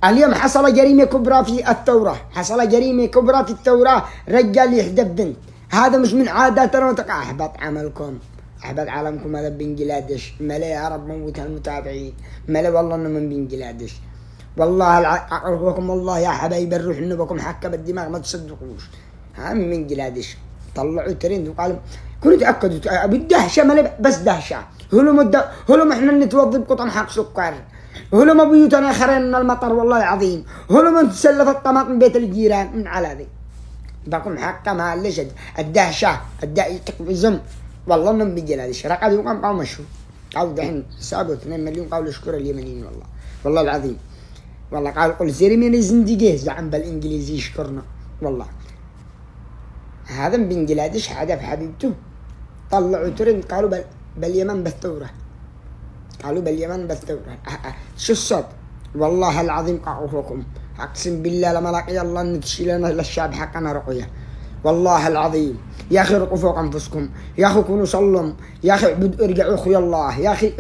اليوم حصل جريمة كبرى في الثورة، حصل جريمة كبرى في الثورة، رجال يحدف بنت. هذا مش من عاداتنا وتقع. أحبط عملكم، أحبط عالمكم. هذا بنجلاديش. ملا يا رب موت المتابعين. ملا والله إنه من بنجلاديش. والله أعرفكم والله يا حبايب الروح إنه بكم حكة بالدماغ ما تصدقوش. هم من بنجلاديش طلعوا ترند وقالوا كونوا تأكدوا بالدهشة. ملا بس دهشة. هلم إحنا نتوظف بقطن حق سكر. هلم بيوتنا خرين المطر والله العظيم. هلم تسلف الطماطم بيت الجيران من على ذي. بكم حقا ما ليش الدهشة تقفزم. والله انهم بجلاديش رقدوا وقام قاموا مشوا. قالوا دحين سابوا 2 مليون. قالوا اشكر اليمنيين والله والله العظيم. والله قالوا قل سيري من الزندقيه زعم بالانجليزي يشكرنا والله. هذا من بنجلاديش هدف حبيبته. طلعوا ترند قالوا باليمن بالثورة. قالوا باليمن بالثورة. شو الصوت؟ والله العظيم قعوفكم. أقسم بالله لما لقي الله نتشيلنا للشعب حقنا رقية. والله العظيم يا أخي رقوا فوق أنفسكم. يا أخي كونوا صلوا. يا أخي ارجعوا أخوي الله. يا أخي